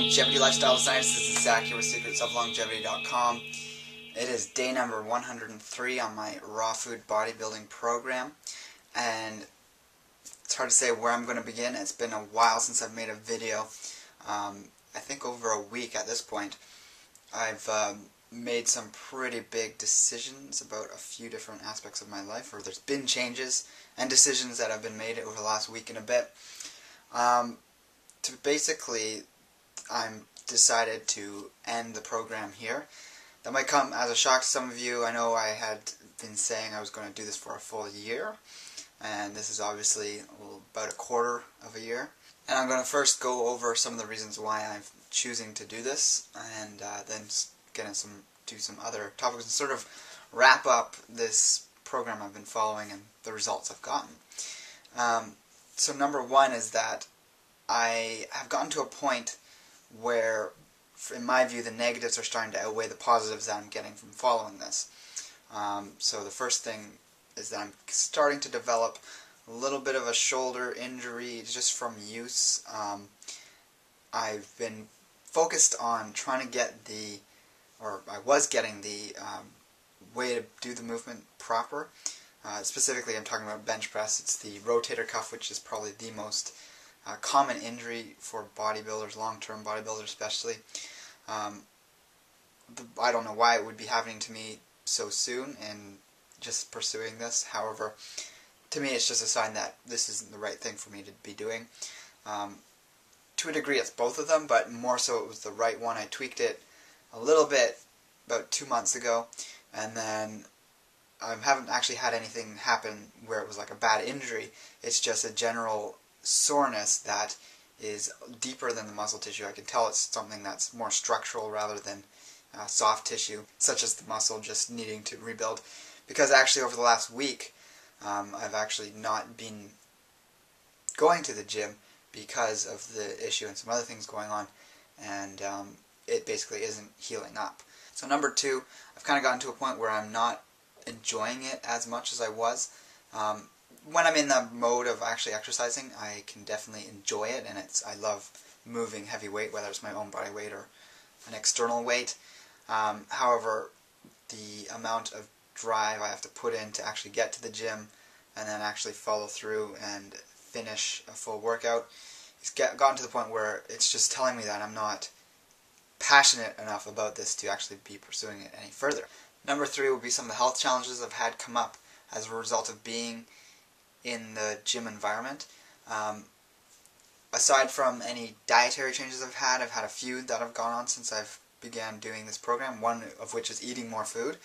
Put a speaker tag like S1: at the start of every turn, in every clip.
S1: Longevity Lifestyle Science. This is Zach here with secretsoflongevity.com. It is day number 103 on my raw food bodybuilding program, and it's hard to say where I'm going to begin. It's been a while since I've made a video. I think over a week at this point. I've made some pretty big decisions about a few different aspects of my life, or there's been changes and decisions that have been made over the last week and a bit. Basically, I'm decided to end the program here. That might come as a shock to some of you. I know I had been saying I was going to do this for a full year, and this is obviously about a quarter of a year. And I'm going to first go over some of the reasons why I'm choosing to do this, and then get into some other topics and sort of wrap up this program I've been following and the results I've gotten. So number one is that I have gotten to a point where, in my view, the negatives are starting to outweigh the positives that I'm getting from following this. So the first thing is that I'm starting to develop a little bit of a shoulder injury just from use. I've been focused on trying to get I was getting the way to do the movement proper. Specifically, I'm talking about bench press. It's the rotator cuff, which is probably the most common injury for bodybuilders, long-term bodybuilders especially. I don't know why it would be happening to me so soon in just pursuing this. However, to me it's just a sign that this isn't the right thing for me to be doing. To a degree it's both of them, but more so it was the right one. I tweaked it a little bit about 2 months ago, and then I haven't actually had anything happen where it was like a bad injury. It's just a general soreness that is deeper than the muscle tissue. I can tell it's something that's more structural rather than soft tissue, such as the muscle just needing to rebuild. Because actually over the last week, I've actually not been going to the gym because of the issue and some other things going on, and it basically isn't healing up. So number two, I've kind of gotten to a point where I'm not enjoying it as much as I was. When I'm in the mode of actually exercising, I can definitely enjoy it, and I love moving heavy weight, whether it's my own body weight or an external weight. However, the amount of drive I have to put in to actually get to the gym and then actually follow through and finish a full workout, it's gotten to the point where it's just telling me that I'm not passionate enough about this to actually be pursuing it any further. Number three will be some of the health challenges I've had come up as a result of being in the gym environment. Aside from any dietary changes I've had a few that have gone on since I've began doing this program, one of which is eating more food,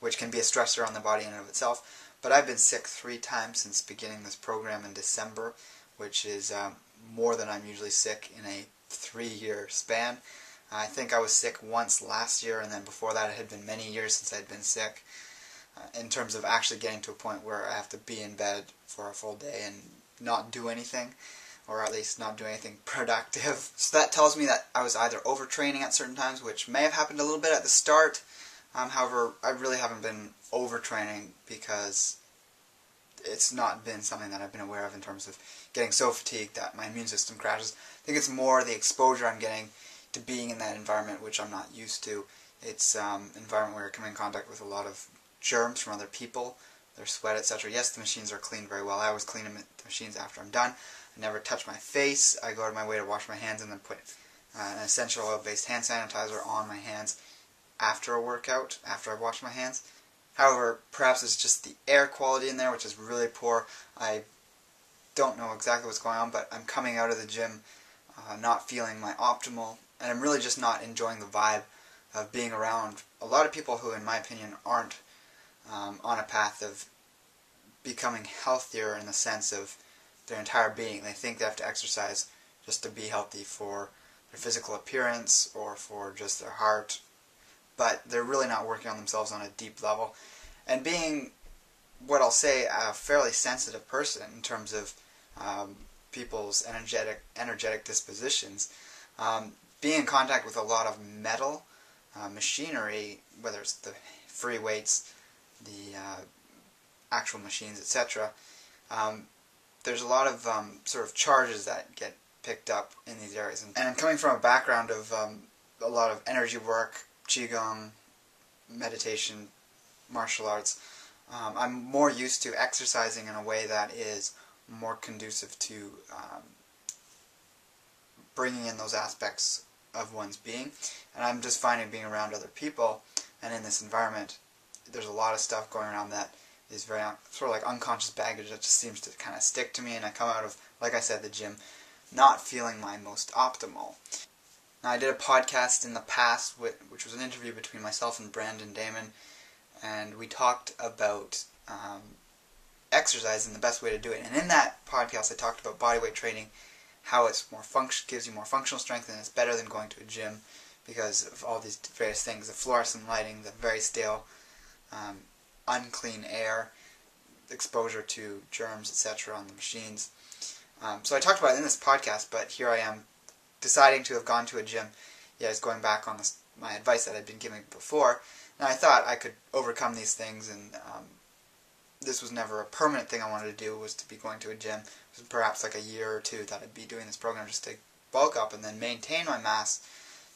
S1: which can be a stressor on the body in and of itself. But I've been sick 3 times since beginning this program in December, which is more than I'm usually sick in a 3-year span. I think I was sick once last year, and then before that it had been many years since I'd been sick. In terms of actually getting to a point where I have to be in bed for a full day and not do anything, or at least not do anything productive. So that tells me that I was either overtraining at certain times, which may have happened a little bit at the start. However, I really haven't been overtraining because it's not been something that I've been aware of in terms of getting so fatigued that my immune system crashes. I think it's more the exposure I'm getting to being in that environment, which I'm not used to. It's an environment where you're coming in contact with a lot of germs from other people, their sweat, etc. Yes, the machines are cleaned very well. I always clean the machines after I'm done. I never touch my face. I go out of my way to wash my hands and then put an essential oil-based hand sanitizer on my hands after a workout, after I've washed my hands. However, perhaps it's just the air quality in there, which is really poor. I don't know exactly what's going on, but I'm coming out of the gym not feeling my optimal, and I'm really just not enjoying the vibe of being around a lot of people who, in my opinion, aren't on a path of becoming healthier in the sense of their entire being. They think they have to exercise just to be healthy for their physical appearance or for just their heart, but they're really not working on themselves on a deep level. And being, what I'll say, a fairly sensitive person in terms of people's energetic dispositions, being in contact with a lot of metal machinery, whether it's the free weights, the actual machines, etc., there's a lot of sort of charges that get picked up in these areas. And coming from a background of a lot of energy work, qigong, meditation, martial arts, I'm more used to exercising in a way that is more conducive to bringing in those aspects of one's being. And I'm just finding being around other people and in this environment, there's a lot of stuff going around that is very sort of like unconscious baggage that just seems to kind of stick to me, and I come out of, like I said, the gym not feeling my most optimal. Now, I did a podcast in the past, which was an interview between myself and Brandon Damon, and we talked about exercise and the best way to do it. And in that podcast, I talked about bodyweight training, how it's more gives you more functional strength, and it's better than going to a gym because of all these various things: the fluorescent lighting, the very stale, unclean air, exposure to germs, etc. on the machines. So I talked about it in this podcast, but here I am deciding to have gone to a gym. Yeah, it's going back on my advice that I'd been giving before. And I thought I could overcome these things, and this was never a permanent thing I wanted to do, was to be going to a gym. It was perhaps like a year or two that I'd be doing this program just to bulk up and then maintain my mass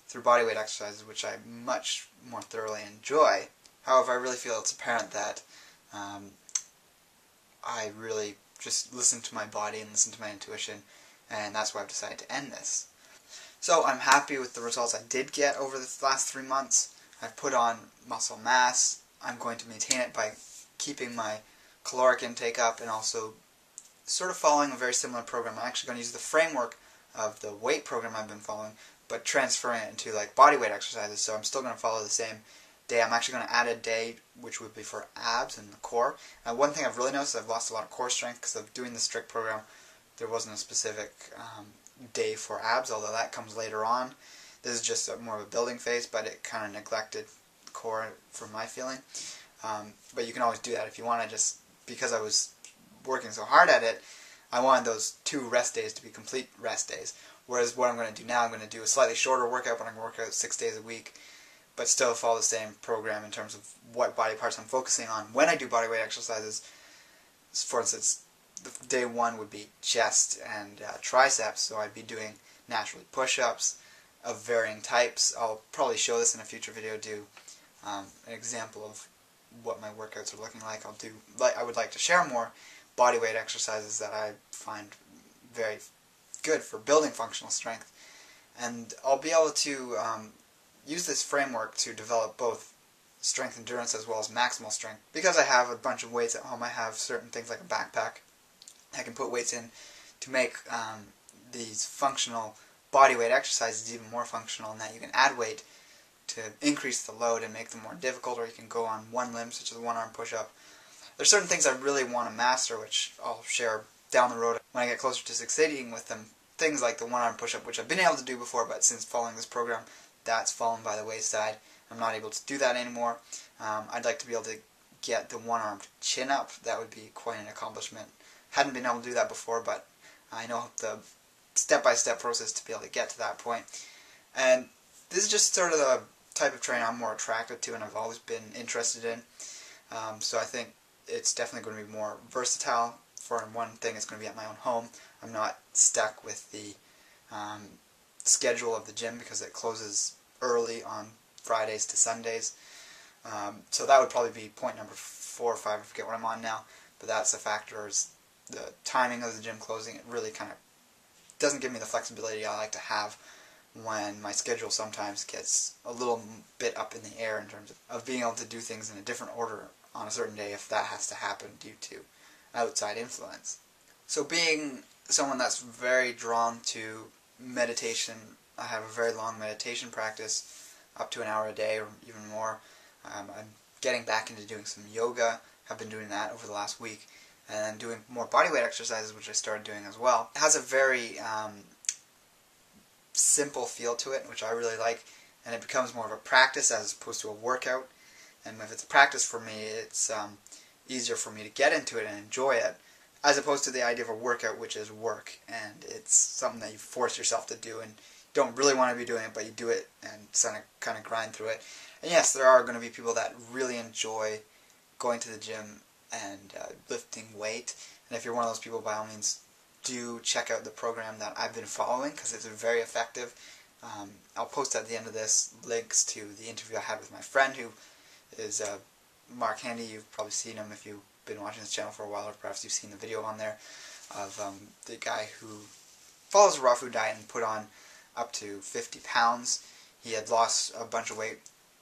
S1: through bodyweight exercises, which I much more thoroughly enjoy. However, I really feel it's apparent that I really just listen to my body and listen to my intuition, and that's why I've decided to end this. So I'm happy with the results I did get over the last 3 months. I've put on muscle mass. I'm going to maintain it by keeping my caloric intake up and also sort of following a very similar program. I'm actually going to use the framework of the weight program I've been following, but transferring it into like bodyweight exercises. So I'm still going to follow the same day. I'm actually going to add a day which would be for abs and the core. Now, one thing I've really noticed, I've lost a lot of core strength because of doing the strict program. There wasn't a specific day for abs, although that comes later on. This is just more of a building phase, but it kind of neglected the core for my feeling. But you can always do that if you want to. Just because I was working so hard at it, I wanted those 2 rest days to be complete rest days. Whereas what I'm going to do now, I'm going to do a slightly shorter workout, but I'm going to work out 6 days a week, but still follow the same program in terms of what body parts I'm focusing on. When I do bodyweight exercises, for instance, day 1 would be chest and triceps, so I'd be doing naturally push-ups of varying types. I'll probably show this in a future video, do an example of what my workouts are looking like. I would like to share more bodyweight exercises that I find very good for building functional strength, and I'll be able to use this framework to develop both strength endurance as well as maximal strength. Because I have a bunch of weights at home, I have certain things like a backpack I can put weights in to make these functional bodyweight exercises even more functional, and that you can add weight to increase the load and make them more difficult, or you can go on one limb, such as a one-arm push-up. There's certain things I really want to master, which I'll share down the road when I get closer to succeeding with them. Things like the one-arm push-up, which I've been able to do before, but since following this program, that's fallen by the wayside. I'm not able to do that anymore. I'd like to be able to get the one-armed chin-up. That would be quite an accomplishment. Hadn't been able to do that before, but I know the step-by-step process to be able to get to that point. And this is just sort of the type of training I'm more attracted to and I've always been interested in. So I think it's definitely going to be more versatile. For one thing, it's going to be at my own home. I'm not stuck with the schedule of the gym because it closes early on Fridays to Sundays. So that would probably be point number 4 or 5, I forget what I'm on now. But that's a factor, is the timing of the gym closing. It really kind of doesn't give me the flexibility I like to have when my schedule sometimes gets a little bit up in the air in terms of being able to do things in a different order on a certain day if that has to happen due to outside influence. So being someone that's very drawn to meditation, I have a very long meditation practice, up to an hour a day or even more. I'm getting back into doing some yoga. I've been doing that over the last week, and then doing more bodyweight exercises, which I started doing as well. It has a very simple feel to it, which I really like, and it becomes more of a practice as opposed to a workout. And if it's a practice for me, it's easier for me to get into it and enjoy it, as opposed to the idea of a workout, which is work, and it's something that you force yourself to do, and you don't really want to be doing it, but you do it and kind of grind through it. And yes, there are going to be people that really enjoy going to the gym and lifting weight, and if you're one of those people, by all means, do check out the program that I've been following, because it's very effective. I'll post at the end of this links to the interview I had with my friend, who is Mark Handy. You've probably seen him if you've been watching this channel for a while, or perhaps you've seen the video on there of the guy who follows a raw food diet and put on up to 50 pounds. He had lost a bunch of weight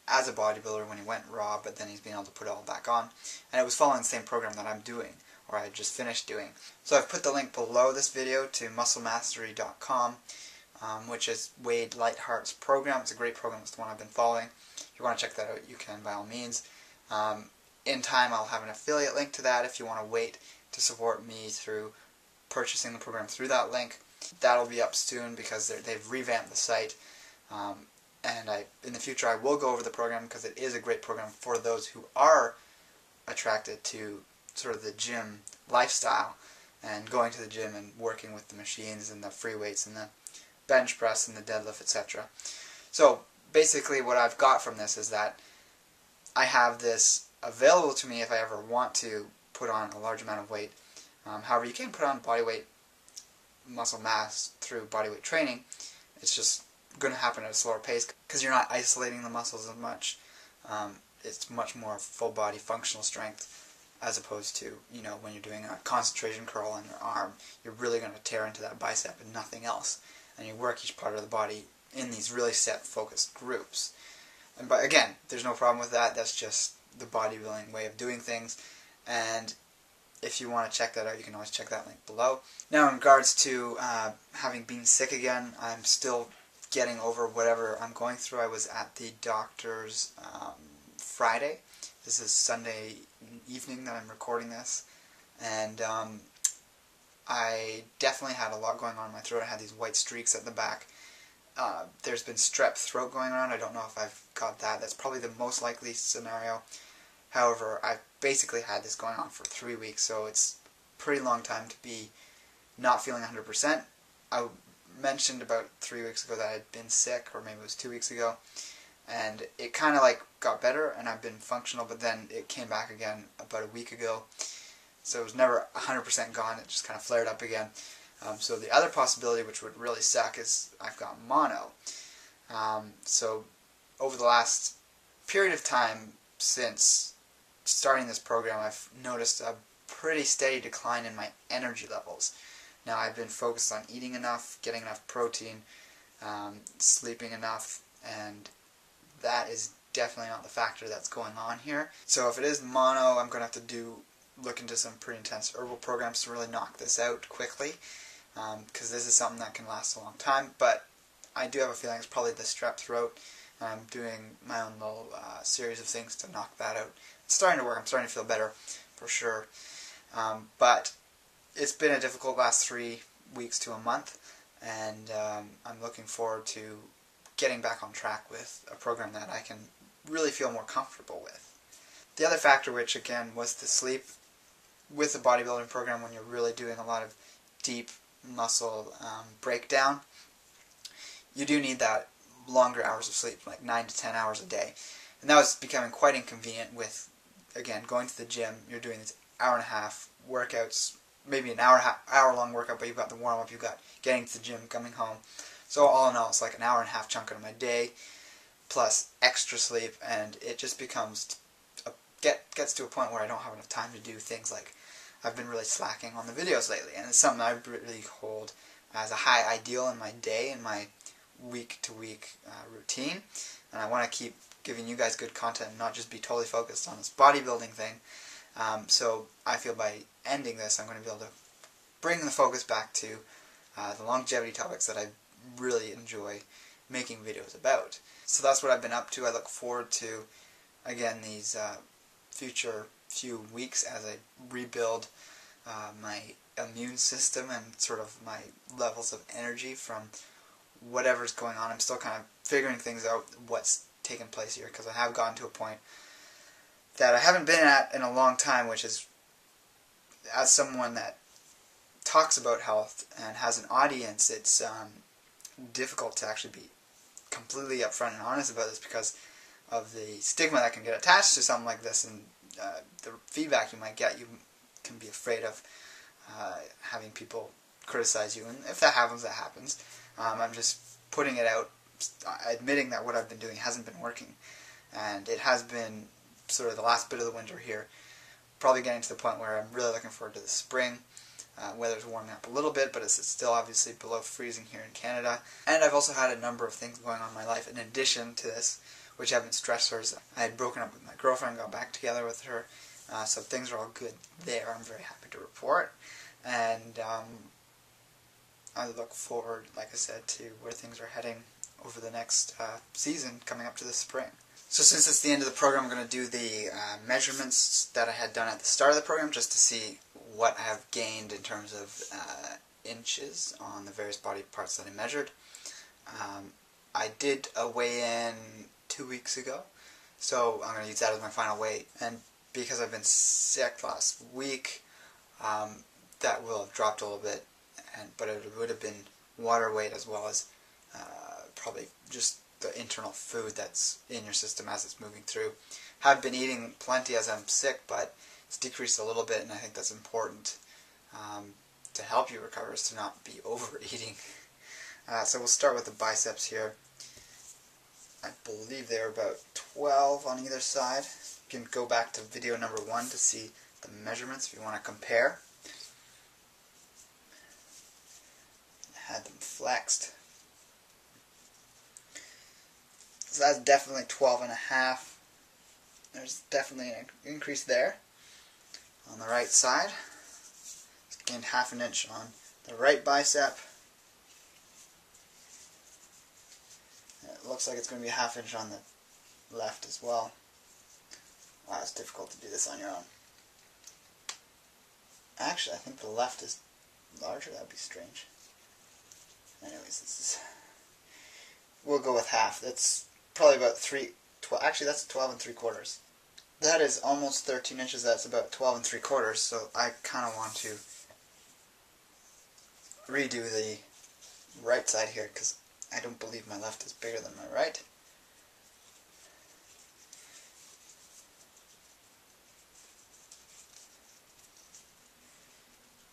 S1: as a bodybuilder when he went raw, but then he's been able to put it all back on. And it was following the same program that I'm doing, or I had just finished doing. So I've put the link below this video to musclemastery.com, which is Wade Lighthart's program. It's a great program. It's the one I've been following. If you want to check that out, you can by all means. In time, I'll have an affiliate link to that if you want to wait to support me through purchasing the program through that link. That'll be up soon because they've revamped the site. And in the future, I will go over the program because it is a great program for those who are attracted to sort of the gym lifestyle and going to the gym and working with the machines and the free weights and the bench press and the deadlift, etc. So basically what I've got from this is that I have this available to me if I ever want to put on a large amount of weight. However, you can put on body weight muscle mass through bodyweight training. It's just going to happen at a slower pace because you're not isolating the muscles as much. It's much more full body functional strength as opposed to, you know, when you're doing a concentration curl on your arm, you're really going to tear into that bicep and nothing else. And you work each part of the body in these really set focused groups. But again, there's no problem with that. That's just the bodybuilding way of doing things. And if you want to check that out, you can always check that link below. Now, in regards to having been sick again, I'm still getting over whatever I'm going through. I was at the doctor's Friday. This is Sunday evening that I'm recording this. And I definitely had a lot going on in my throat. I had these white streaks at the back. There's been strep throat going around. I don't know if I've got that. That's probably the most likely scenario. However, I've basically had this going on for 3 weeks, so it's a pretty long time to be not feeling 100%. I mentioned about 3 weeks ago that I'd been sick, or maybe it was 2 weeks ago, and it kind of like got better, and I've been functional, but then it came back again about a week ago. So it was never 100% gone. It just kind of flared up again. So the other possibility, which would really suck, is I've got mono. So over the last period of time since starting this program, I've noticed a pretty steady decline in my energy levels. Now, I've been focused on eating enough, getting enough protein, sleeping enough, and that is definitely not the factor that's going on here. So if it is mono, I'm going to have to look into some pretty intense herbal programs to really knock this out quickly, because this is something that can last a long time. But I do have a feeling it's probably the strep throat, and I'm doing my own little series of things to knock that out. It's starting to work. I'm starting to feel better, for sure. But it's been a difficult last 3 weeks to a month, and I'm looking forward to getting back on track with a program that I can really feel more comfortable with. The other factor, which again was the sleep, with the bodybuilding program, when you're really doing a lot of deep muscle breakdown, you do need that longer hours of sleep, like 9 to 10 hours a day. And that was becoming quite inconvenient with, again, going to the gym. You're doing these hour-and-a-half workouts, maybe an hour-long workout, but you've got the warm-up, you've got getting to the gym, coming home. So all in all, it's like an hour-and-a-half chunk of my day, plus extra sleep, and it just becomes, gets to a point where I don't have enough time to do things like, I've been really slacking on the videos lately, and it's something I really hold as a high ideal in my day, in my week-to-week routine, and I want to keep giving you guys good content and not just be totally focused on this bodybuilding thing. So I feel by ending this, I'm going to be able to bring the focus back to the longevity topics that I really enjoy making videos about. So that's what I've been up to. I look forward to, again, these future few weeks as I rebuild my immune system and sort of my levels of energy from whatever's going on. I'm still kind of figuring things out, what's taken place here, because I have gotten to a point that I haven't been at in a long time, which is, as someone that talks about health and has an audience, it's difficult to actually be completely upfront and honest about this because of the stigma that can get attached to something like this, and the feedback you might get. You can be afraid of having people criticize you, and if that happens, that happens. I'm just putting it out, admitting that what I've been doing hasn't been working, and it has been sort of the last bit of the winter here, probably getting to the point where I'm really looking forward to the spring. Weather's warming up a little bit, but it's still obviously below freezing here in Canada. And I've also had a number of things going on in my life in addition to this, which have been stressors. I had broken up with my girlfriend, got back together with her, so things are all good there. I'm very happy to report. And I look forward, like I said, to where things are heading over the next season coming up to the spring. So since it's the end of the program, I'm going to do the measurements that I had done at the start of the program just to see what I have gained in terms of inches on the various body parts that I measured. I did a weigh-in 2 weeks ago, so I'm going to use that as my final weight. And because I've been sick last week, that will have dropped a little bit, but it would have been water weight as well as probably just the internal food that's in your system as it's moving through. Have been eating plenty as I'm sick, but it's decreased a little bit, and I think that's important to help you recover, is to not be overeating. So we'll start with the biceps here. I believe they're about 12 on either side. You can go back to video number 1 to see the measurements if you want to compare. I had them flexed. So that's definitely 12.5. There's definitely an increase there. On the right side, it's gained half an inch on the right bicep. It looks like it's going to be a half inch on the left as well. Wow, it's difficult to do this on your own. Actually, I think the left is larger. That would be strange. Anyways, we'll go with half. That's probably about 12. Actually, that's 12 3/4. That is almost 13 inches. That's about 12 3/4. So I kind of want to redo the right side here because I don't believe my left is bigger than my right.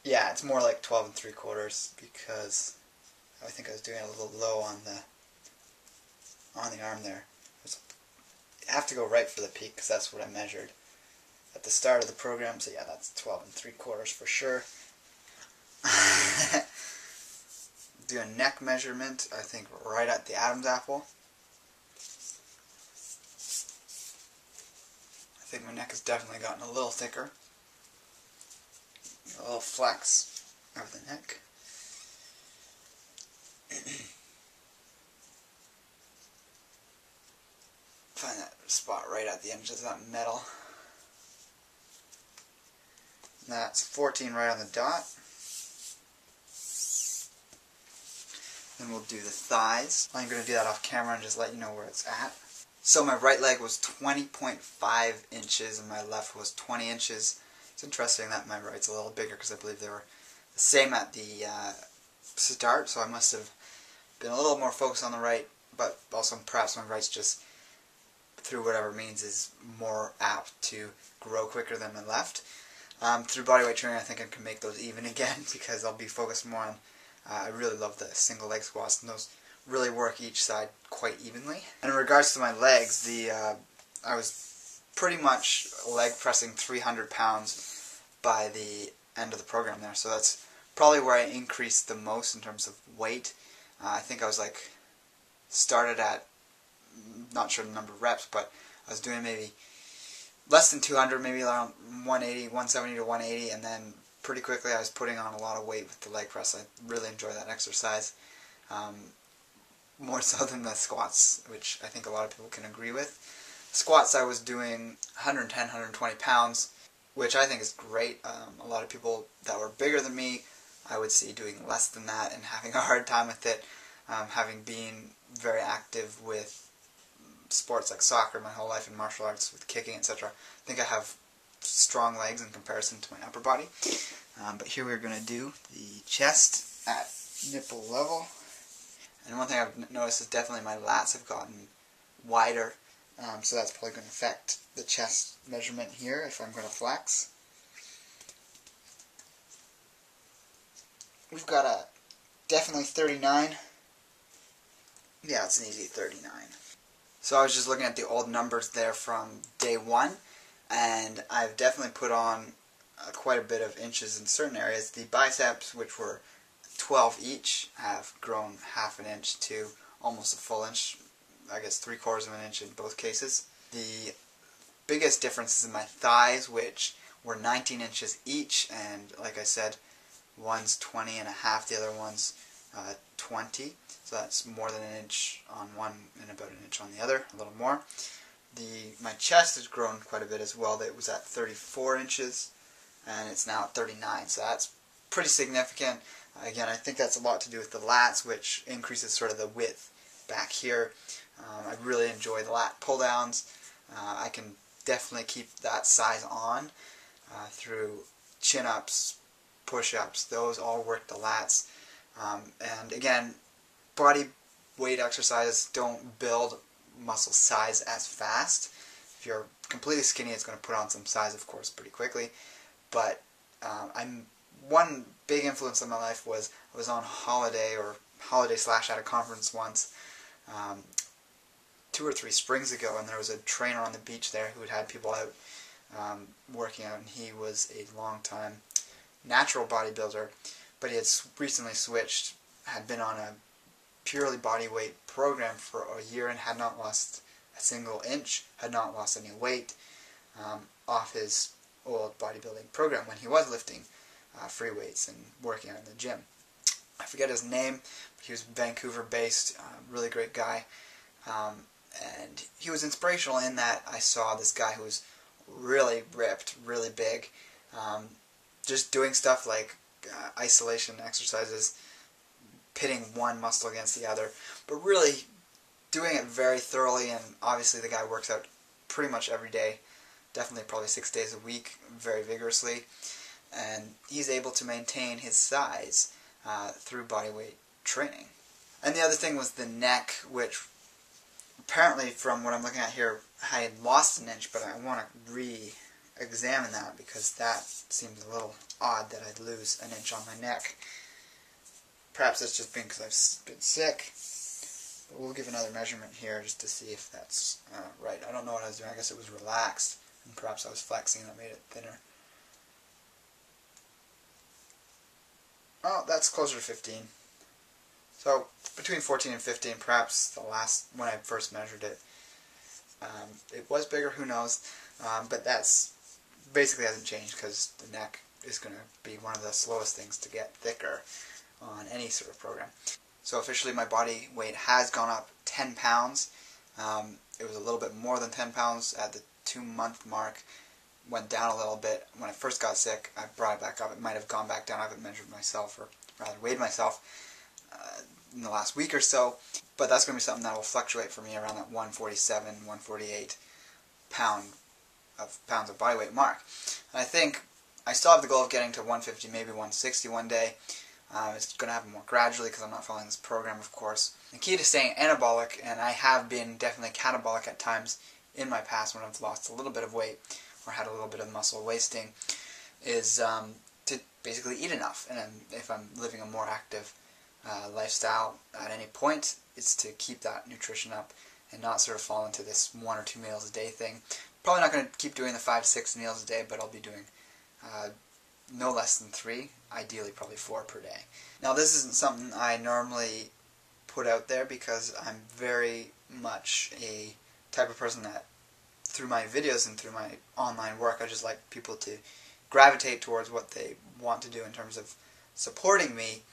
S1: Yeah, it's more like 12 3/4 because I think I was doing a little low on the arm there. You have to go right for the peak because that's what I measured at the start of the program. So yeah, that's 12 3/4 for sure. Do a neck measurement, I think right at the Adam's apple. I think my neck has definitely gotten a little thicker. A little flex of the neck. Find that spot right at the edge of that metal. That's 14 right on the dot. Then we'll do the thighs. I'm going to do that off camera and just let you know where it's at. So my right leg was 20.5 inches and my left was 20 inches. It's interesting that my right's a little bigger because I believe they were the same at the start, so I must have been a little more focused on the right, but also perhaps my right's just, through whatever means, is more apt to grow quicker than my left. Through bodyweight training, I think I can make those even again because I'll be focused more on, I really love the single leg squats, and those really work each side quite evenly. And in regards to my legs, I was pretty much leg pressing 300 pounds by the end of the program there, so that's probably where I increased the most in terms of weight. I think I was like, started at, not sure the number of reps, but I was doing maybe less than 200, maybe around 180, 170 to 180, and then pretty quickly I was putting on a lot of weight with the leg press. I really enjoy that exercise, more so than the squats, which I think a lot of people can agree with. Squats I was doing 110, 120 pounds, which I think is great. A lot of people that were bigger than me I would see doing less than that and having a hard time with it, having been very active with sports like soccer my whole life and martial arts with kicking, etc. I think I have strong legs in comparison to my upper body. But here we're going to do the chest at nipple level. And one thing I've noticed is definitely my lats have gotten wider, so that's probably going to affect the chest measurement here if I'm going to flex. we've got a definitely 39. Yeah, it's an easy 39. So I was just looking at the old numbers there from day one, and I've definitely put on quite a bit of inches in certain areas. The biceps, which were 12 each, have grown half an inch to almost a full inch, I guess 3/4 of an inch in both cases. The biggest difference is in my thighs, which were 19 inches each, and like I said, one's 20.5, the other one's 20. So that's more than an inch on one and about an inch on the other, a little more. My chest has grown quite a bit as well. It was at 34 inches, and it's now at 39, so that's pretty significant. Again, I think that's a lot to do with the lats, which increases sort of the width back here. I really enjoy the lat pull-downs. I can definitely keep that size on through chin-ups, push-ups. Those all work the lats. And again, body weight exercises don't build muscle size as fast. If you're completely skinny, it's going to put on some size, of course, pretty quickly. But one big influence in my life was I was on holiday / at a conference once 2 or 3 springs ago, and there was a trainer on the beach there who had people out working out, and he was a long-time natural bodybuilder, but he had recently switched, had been on a purely body weight program for a year and had not lost a single inch, had not lost any weight off his old bodybuilding program when he was lifting free weights and working out in the gym. I forget his name, but he was Vancouver based, really great guy, and he was inspirational in that I saw this guy who was really ripped, really big, just doing stuff like isolation exercises, pitting one muscle against the other, but really doing it very thoroughly. And obviously the guy works out pretty much every day, definitely probably 6 days a week, very vigorously, and he's able to maintain his size through bodyweight training. And the other thing was the neck, which apparently from what I'm looking at here I had lost an inch, but I want to re-examine that because that seems a little odd that I'd lose an inch on my neck. Perhaps it's just been because I've been sick. But we'll give another measurement here just to see if that's right. I don't know what I was doing. I guess it was relaxed, and perhaps I was flexing and that made it thinner. Oh, that's closer to 15. So between 14 and 15, perhaps the last, when I first measured it, it was bigger, who knows, but that's basically hasn't changed because the neck is going to be one of the slowest things to get thicker on any sort of program. So officially my body weight has gone up 10 pounds. It was a little bit more than 10 pounds at the 2-month mark. Went down a little bit. When I first got sick, I brought it back up. It might have gone back down. I haven't measured myself, or rather weighed myself in the last week or so. But that's going to be something that will fluctuate for me around that 147, 148 pounds of body weight mark. And I think I still have the goal of getting to 150, maybe 160 one day. It's going to happen more gradually because I'm not following this program, of course. The key to staying anabolic, and I have been definitely catabolic at times in my past when I've lost a little bit of weight or had a little bit of muscle wasting, is to basically eat enough. And if I'm living a more active lifestyle at any point, it's to keep that nutrition up and not sort of fall into this 1 or 2 meals a day thing. Probably not going to keep doing the 5 to 6 meals a day, but I'll be doing no less than 3, ideally probably 4 per day. Now this isn't something I normally put out there because I'm very much a type of person that through my videos and through my online work, I just like people to gravitate towards what they want to do in terms of supporting me.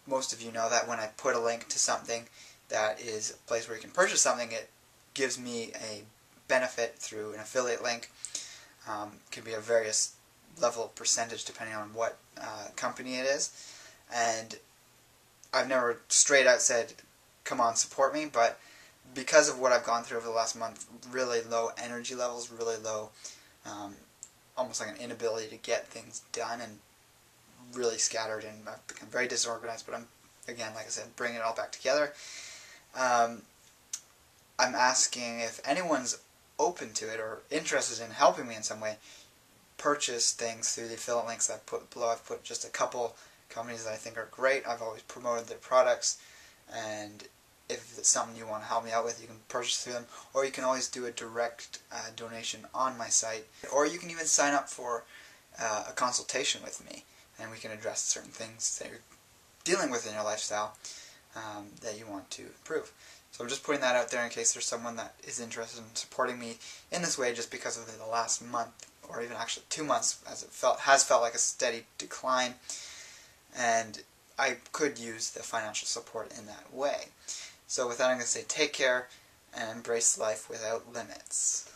S1: Most of you know that when I put a link to something that is a place where you can purchase something, it gives me a benefit through an affiliate link. It can be a various level of percentage depending on what company it is. And I've never straight out said, come on, support me, but because of what I've gone through over the last month, really low energy levels, really low, almost like an inability to get things done, and really scattered, and I've become very disorganized, but I'm, again, like I said, bringing it all back together. I'm asking if anyone's open to it or interested in helping me in some way. purchase things through the affiliate links I've put below. I've put just a couple companies that I think are great. I've always promoted their products, and if it's something you want to help me out with, you can purchase through them, or you can always do a direct donation on my site, or you can even sign up for a consultation with me, and we can address certain things that you're dealing with in your lifestyle that you want to improve. So I'm just putting that out there in case there's someone that is interested in supporting me in this way, just because of the last month, or even actually 2 months, as it has felt like a steady decline, and I could use the financial support in that way. So with that, I'm going to say take care and embrace life without limits.